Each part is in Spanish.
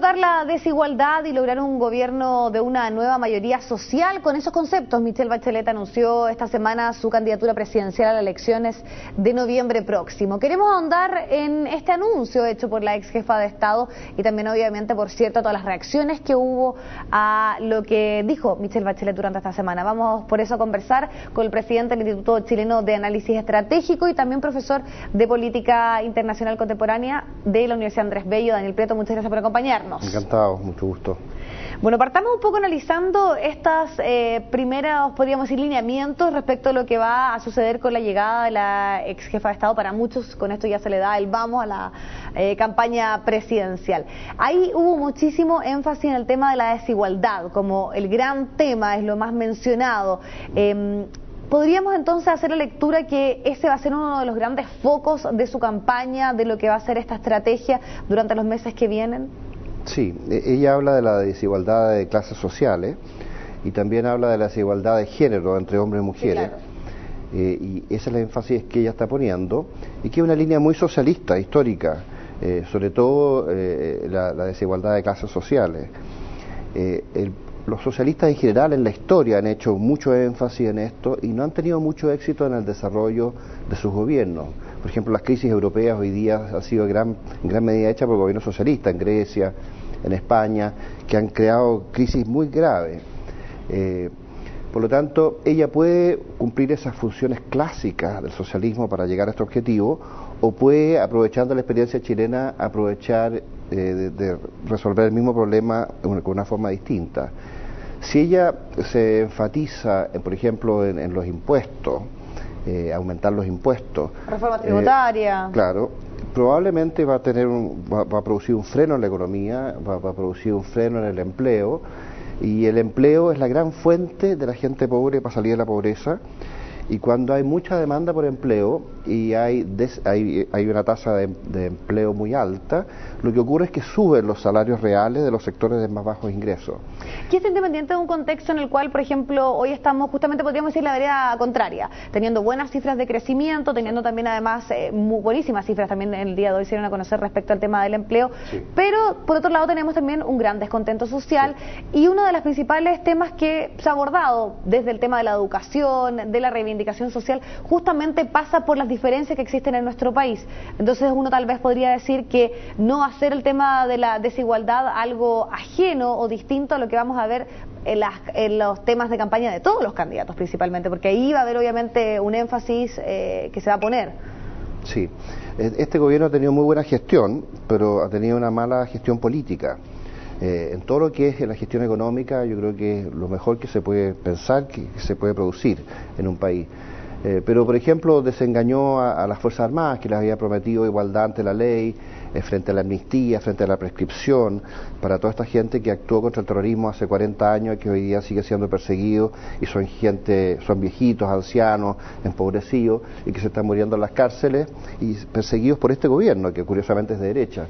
derrotar la desigualdad y lograr un gobierno de una nueva mayoría social. Con esos conceptos, Michelle Bachelet anunció esta semana su candidatura presidencial a las elecciones de noviembre próximo. Queremos ahondar en este anuncio hecho por la ex jefa de Estado y también, obviamente, por cierto, a todas las reacciones que hubo a lo que dijo Michelle Bachelet durante esta semana. Vamos por eso a conversar con el presidente del Instituto Chileno de Análisis Estratégico y también profesor de Política Internacional Contemporánea de la Universidad Andrés Bello, Daniel Prieto. Muchas gracias por acompañarnos. Encantado, mucho gusto. Bueno, partamos un poco analizando estas primeros, podríamos decir, lineamientos respecto a lo que va a suceder con la llegada de la ex jefa de Estado. Para muchos con esto ya se le da el vamos a la campaña presidencial. Ahí hubo muchísimo énfasis en el tema de la desigualdad, como el gran tema, es lo más mencionado. ¿Podríamos entonces hacer la lectura que ese va a ser uno de los grandes focos de su campaña, de lo que va a ser esta estrategia durante los meses que vienen? Sí, ella habla de la desigualdad de clases sociales y también habla de la desigualdad de género entre hombres y mujeres. Sí, claro. Y esa es la énfasis que ella está poniendo y que es una línea muy socialista, histórica, sobre todo la desigualdad de clases sociales. Los socialistas en general en la historia han hecho mucho énfasis en esto y no han tenido mucho éxito en el desarrollo de sus gobiernos. Por ejemplo, las crisis europeas hoy día han sido en gran medida hechas por gobiernos socialistas en Grecia, en España, que han creado crisis muy graves. Por lo tanto, ella puede cumplir esas funciones clásicas del socialismo para llegar a este objetivo, o puede, aprovechando la experiencia chilena, aprovechar de resolver el mismo problema con una forma distinta. Si ella se enfatiza, por ejemplo, en los impuestos, aumentar los impuestos, reforma tributaria, claro, probablemente va a producir un freno en la economía, va a producir un freno en el empleo, y el empleo es la gran fuente de la gente pobre para salir de la pobreza. Y cuando hay mucha demanda por empleo y hay una tasa de empleo muy alta, lo que ocurre es que suben los salarios reales de los sectores de más bajos ingresos. ¿Qué es independiente de un contexto en el cual, por ejemplo, hoy estamos justamente, podríamos decir, la vereda contraria, teniendo buenas cifras de crecimiento, teniendo también además muy buenísimas cifras también en el día de hoy se dieron a conocer respecto al tema del empleo, sí, pero por otro lado tenemos también un gran descontento social, sí, y uno de los principales temas que se ha abordado desde el tema de la educación, de la reivindicación social, justamente pasa por las diferencias que existen en nuestro país. Entonces uno tal vez podría decir que no hacer el tema de la desigualdad algo ajeno o distinto a lo que vamos a ver en los temas de campaña de todos los candidatos principalmente, porque ahí va a haber obviamente un énfasis que se va a poner. Sí, este gobierno ha tenido muy buena gestión, pero ha tenido una mala gestión política. En todo lo que es la gestión económica, yo creo que es lo mejor que se puede pensar, que se puede producir en un país. Pero, por ejemplo, desengañó a las Fuerzas Armadas, que les había prometido igualdad ante la ley, frente a la amnistía, frente a la prescripción, para toda esta gente que actuó contra el terrorismo hace 40 años y que hoy día sigue siendo perseguido, y son viejitos, ancianos, empobrecidos, y que se están muriendo en las cárceles y perseguidos por este gobierno, que curiosamente es de derecha.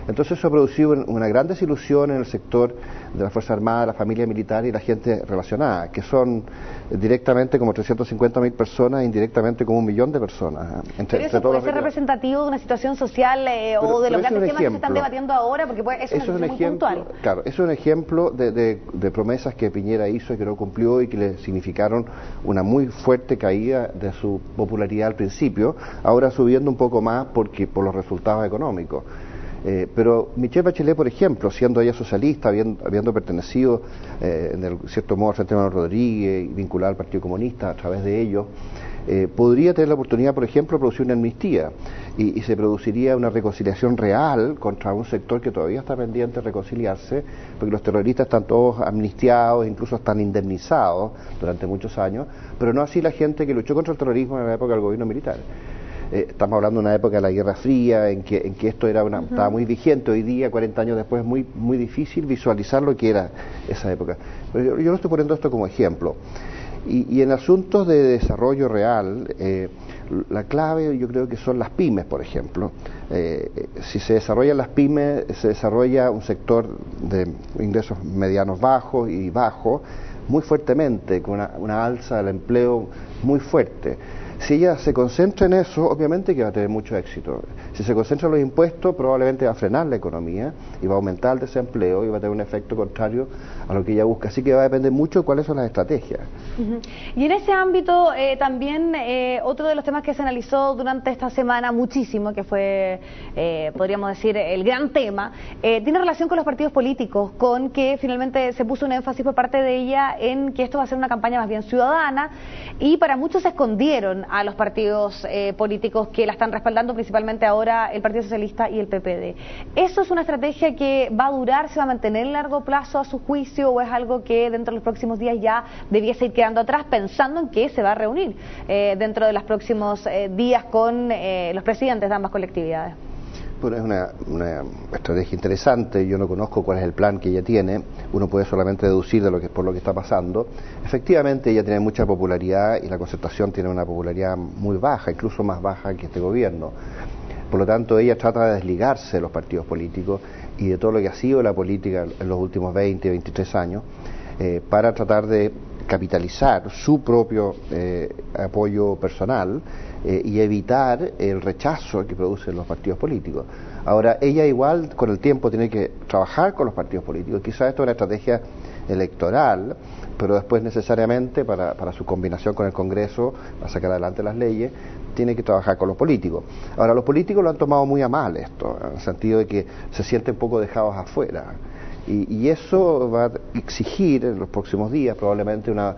Entonces eso ha producido una gran desilusión en el sector de las Fuerzas Armadas, la familia militar y la gente relacionada, que son directamente como 350.000 personas e indirectamente como 1 millón de personas. Pero eso puede ser representativo de una situación social o de los grandes temas que se están debatiendo ahora, porque es una situación muy puntual. Claro, eso es un ejemplo de promesas que Piñera hizo y que no cumplió y que le significaron una muy fuerte caída de su popularidad al principio, ahora subiendo un poco más por los resultados económicos. Pero Michelle Bachelet, por ejemplo, siendo ella socialista, habiendo pertenecido en cierto modo al Frente Manuel Rodríguez y vinculada al Partido Comunista a través de ellos, podría tener la oportunidad, por ejemplo, de producir una amnistía y se produciría una reconciliación real contra un sector que todavía está pendiente de reconciliarse, porque los terroristas están todos amnistiados, incluso están indemnizados durante muchos años, pero no así la gente que luchó contra el terrorismo en la época del gobierno militar. Estamos hablando de una época de la Guerra Fría en que esto estaba muy vigente. Hoy día, 40 años después, es muy difícil visualizar lo que era esa época. Pero yo no estoy poniendo esto como ejemplo. Y en asuntos de desarrollo real, la clave yo creo que son las pymes, por ejemplo. Si se desarrollan las pymes, se desarrolla un sector de ingresos medianos bajos y bajos, muy fuertemente, con una alza del empleo muy fuerte. Si ella se concentra en eso, obviamente que va a tener mucho éxito. Si se concentra en los impuestos, probablemente va a frenar la economía y va a aumentar el desempleo y va a tener un efecto contrario a lo que ella busca. Así que va a depender mucho de cuáles son las estrategias. Y en ese ámbito, también otro de los temas que se analizó durante esta semana muchísimo, que fue, podríamos decir, el gran tema, tiene relación con los partidos políticos, con que finalmente se puso un énfasis por parte de ella en que esto va a ser una campaña más bien ciudadana, y para muchos se escondieron a los partidos políticos que la están respaldando, principalmente ahora el Partido Socialista y el PPD. ¿Eso es una estrategia que va a durar, se va a mantener a largo plazo a su juicio, o es algo que dentro de los próximos días ya debiese ir quedando atrás, pensando en que se va a reunir dentro de los próximos días con los presidentes de ambas colectividades? Bueno, es una estrategia interesante. Yo no conozco cuál es el plan que ella tiene. Uno puede solamente deducir por lo que está pasando. Efectivamente, ella tiene mucha popularidad y la Concertación tiene una popularidad muy baja, incluso más baja que este gobierno. Por lo tanto, ella trata de desligarse de los partidos políticos y de todo lo que ha sido la política en los últimos 20, 23 años, para tratar de capitalizar su propio apoyo personal y evitar el rechazo que producen los partidos políticos. Ahora, ella igual con el tiempo tiene que trabajar con los partidos políticos. Quizás esto es una estrategia electoral, pero después necesariamente para su combinación con el Congreso, para sacar adelante las leyes, tiene que trabajar con los políticos. Ahora, los políticos lo han tomado muy a mal esto, en el sentido de que se sienten un poco dejados afuera. Y eso va a exigir en los próximos días probablemente una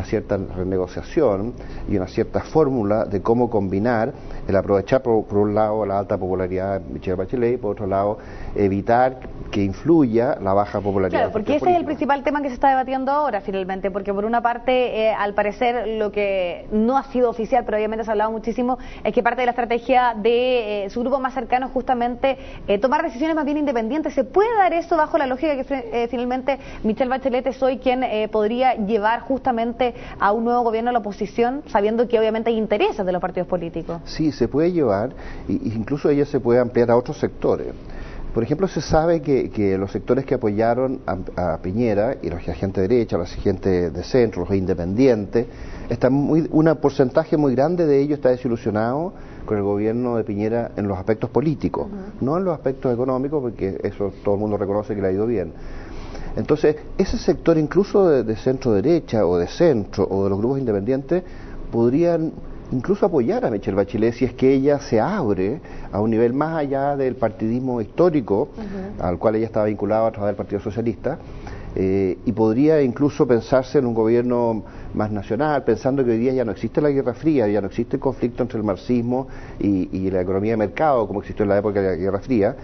cierta renegociación y una cierta fórmula de cómo combinar el aprovechar por un lado la alta popularidad de Michelle Bachelet y por otro lado evitar que influya la baja popularidad. Claro, porque ese es el principal tema que se está debatiendo ahora finalmente, porque por una parte al parecer lo que no ha sido oficial, pero obviamente se ha hablado muchísimo, es que parte de la estrategia de su grupo más cercano es justamente tomar decisiones más bien independientes. ¿Se puede dar eso bajo la lógica que finalmente Michelle Bachelet es hoy quien podría llevar justamente a un nuevo gobierno a la oposición, sabiendo que obviamente hay intereses de los partidos políticos? Sí, se puede llevar, e incluso ella se puede ampliar a otros sectores. Por ejemplo, se sabe que los sectores que apoyaron a Piñera, y la gente derecha, la gente de centro, los independientes, un porcentaje muy grande de ellos está desilusionado con el gobierno de Piñera en los aspectos políticos, no en los aspectos económicos, porque eso todo el mundo reconoce que le ha ido bien. Entonces, ese sector incluso de centro derecha o de centro o de los grupos independientes podrían incluso apoyar a Michelle Bachelet si es que ella se abre a un nivel más allá del partidismo histórico al cual ella estaba vinculada a través del Partido Socialista, y podría incluso pensarse en un gobierno más nacional, pensando que hoy día ya no existe la Guerra Fría, ya no existe el conflicto entre el marxismo y la economía de mercado como existió en la época de la Guerra Fría.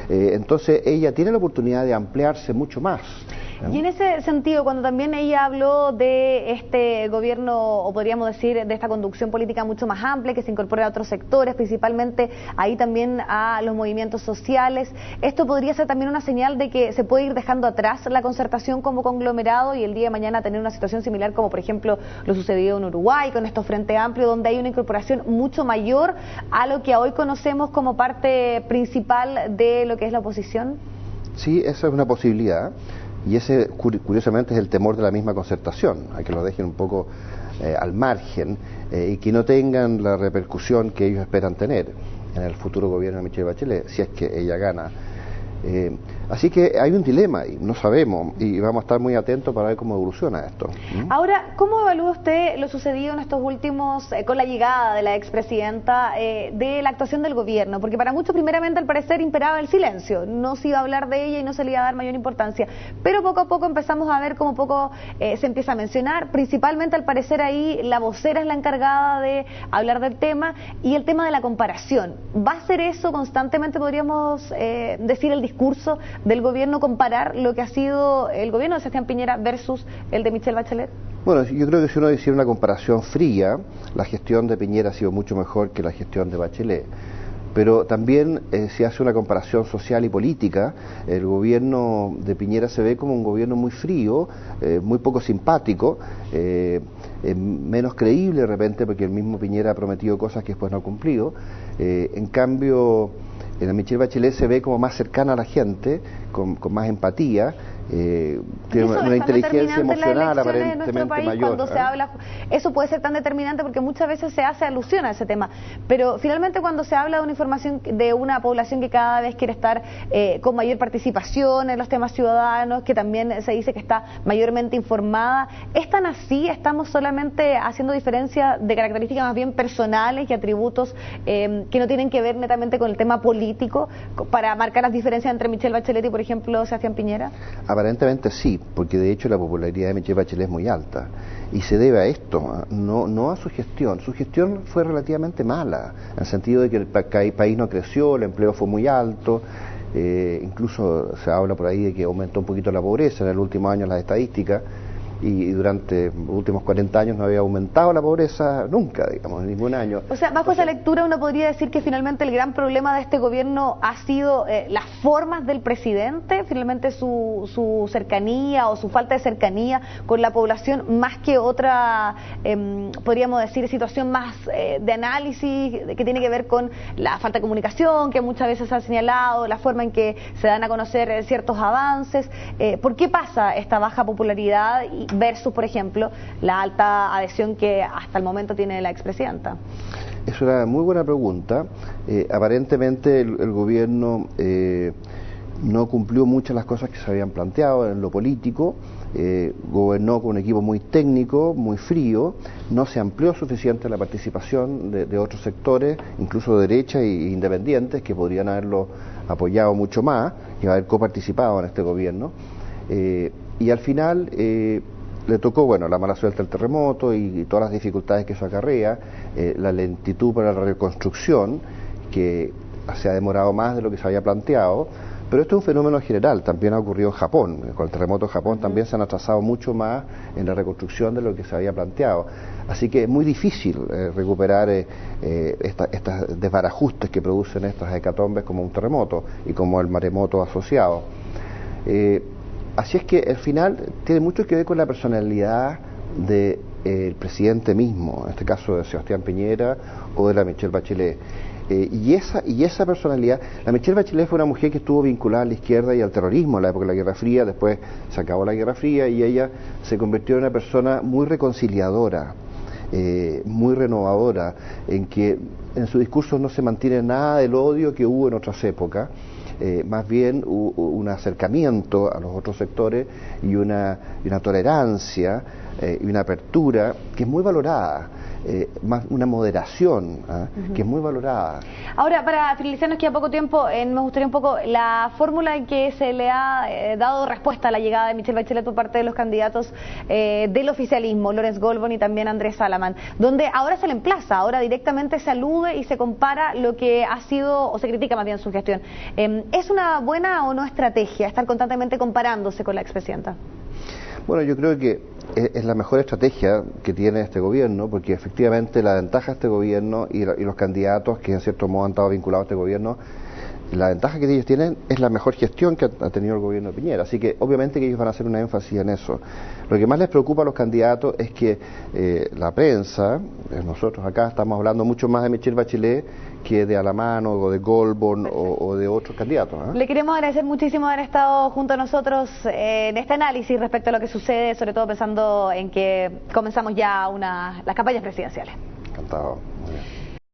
Entonces ella tiene la oportunidad de ampliarse mucho más. Y en ese sentido, cuando también ella habló de este gobierno, o podríamos decir, de esta conducción política mucho más amplia, que se incorpora a otros sectores, principalmente ahí también a los movimientos sociales, ¿esto podría ser también una señal de que se puede ir dejando atrás la Concertación como conglomerado y el día de mañana tener una situación similar como por ejemplo lo sucedido en Uruguay con estos Frente Amplio, donde hay una incorporación mucho mayor a lo que hoy conocemos como parte principal de lo que es la oposición? Sí, esa es una posibilidad. Y ese, curiosamente, es el temor de la misma Concertación, a que lo dejen un poco al margen y que no tengan la repercusión que ellos esperan tener en el futuro gobierno de Michelle Bachelet, si es que ella gana. Así que hay un dilema ahí, no sabemos, y vamos a estar muy atentos para ver cómo evoluciona esto. Ahora, ¿cómo evalúa usted lo sucedido en estos últimos, con la llegada de la expresidenta, de la actuación del gobierno? Porque para muchos, primeramente, al parecer, imperaba el silencio, no se iba a hablar de ella y no se le iba a dar mayor importancia, pero poco a poco empezamos a ver cómo poco se empieza a mencionar, principalmente al parecer ahí la vocera es la encargada de hablar del tema, y el tema de la comparación. ¿Va a ser eso constantemente, podríamos decir, el discurso del gobierno, comparar lo que ha sido el gobierno de Sebastián Piñera versus el de Michelle Bachelet? Bueno, yo creo que si uno hiciera una comparación fría, la gestión de Piñera ha sido mucho mejor que la gestión de Bachelet. Pero también si hace una comparación social y política, el gobierno de Piñera se ve como un gobierno muy frío, muy poco simpático, menos creíble de repente, porque el mismo Piñera ha prometido cosas que después no ha cumplido. En cambio, la Michelle Bachelet se ve como más cercana a la gente, con más empatía, tiene una inteligencia emocional aparentemente mayor. Cuando se habla, eso puede ser tan determinante porque muchas veces se hace alusión a ese tema, pero finalmente cuando se habla de una información de una población que cada vez quiere estar con mayor participación en los temas ciudadanos, que también se dice que está mayormente informada, ¿es tan así? ¿Estamos solamente haciendo diferencia de características más bien personales y atributos que no tienen que ver netamente con el tema político para marcar las diferencias entre Michelle Bachelet y, por ejemplo, Sebastián Piñera? Aparentemente sí, porque de hecho la popularidad de Michelle Bachelet es muy alta y se debe a esto, no a su gestión. Su gestión fue relativamente mala, en el sentido de que el país no creció, el empleo fue muy alto, incluso se habla por ahí de que aumentó un poquito la pobreza en el último año en las estadísticas, y durante los últimos 40 años no había aumentado la pobreza nunca, digamos, en ningún año. O sea, bajo esa lectura uno podría decir que finalmente el gran problema de este gobierno ha sido las formas del presidente, finalmente su cercanía o su falta de cercanía con la población, más que otra, podríamos decir, situación más de análisis que tiene que ver con la falta de comunicación, que muchas veces se ha señalado, la forma en que se dan a conocer ciertos avances. ¿Por qué pasa esta baja popularidad versus, por ejemplo, la alta adhesión que hasta el momento tiene la expresidenta? Es una muy buena pregunta. Aparentemente el gobierno no cumplió muchas de las cosas que se habían planteado en lo político, gobernó con un equipo muy técnico, muy frío, no se amplió suficiente la participación de otros sectores, incluso de derecha e independientes, que podrían haberlo apoyado mucho más y haber coparticipado en este gobierno. Y al final le tocó, bueno, la mala suerte del terremoto y todas las dificultades que eso acarrea, la lentitud para la reconstrucción, que se ha demorado más de lo que se había planteado, pero esto es un fenómeno general, también ha ocurrido en Japón, con el terremoto de Japón también se han atrasado mucho más en la reconstrucción de lo que se había planteado, así que es muy difícil recuperar estos desbarajustes que producen estas hecatombes como un terremoto y como el maremoto asociado. Así es que al final tiene mucho que ver con la personalidad del presidente mismo, en este caso de Sebastián Piñera o de la Michelle Bachelet. Y esa personalidad, la Michelle Bachelet fue una mujer que estuvo vinculada a la izquierda y al terrorismo en la época de la Guerra Fría, después se acabó la Guerra Fría y ella se convirtió en una persona muy reconciliadora, muy renovadora, en que en su discurso no se mantiene nada del odio que hubo en otras épocas. Más bien un acercamiento a los otros sectores y una tolerancia y una apertura que es muy valorada, más una moderación que es muy valorada. Ahora, para finalizar, nos queda poco tiempo, me gustaría un poco la fórmula en que se le ha dado respuesta a la llegada de Michelle Bachelet por parte de los candidatos del oficialismo, Lawrence Goldborn y también Andrés Salaman, donde ahora se le emplaza, ahora directamente se alude y se compara lo que ha sido, o se critica más bien su gestión. ¿Es una buena o no estrategia estar constantemente comparándose con la expresidenta? Bueno, yo creo que es la mejor estrategia que tiene este gobierno, porque efectivamente la ventaja de este gobierno y los candidatos que en cierto modo han estado vinculados a este gobierno, la ventaja que ellos tienen es la mejor gestión que ha tenido el gobierno de Piñera, así que obviamente que ellos van a hacer una énfasis en eso. Lo que más les preocupa a los candidatos es que la prensa, nosotros acá estamos hablando mucho más de Michelle Bachelet que de Alamán o de Goldborn o de otros candidatos. Le queremos agradecer muchísimo haber estado junto a nosotros en este análisis respecto a lo que sucede, sobre todo pensando en que comenzamos ya las campañas presidenciales. Encantado.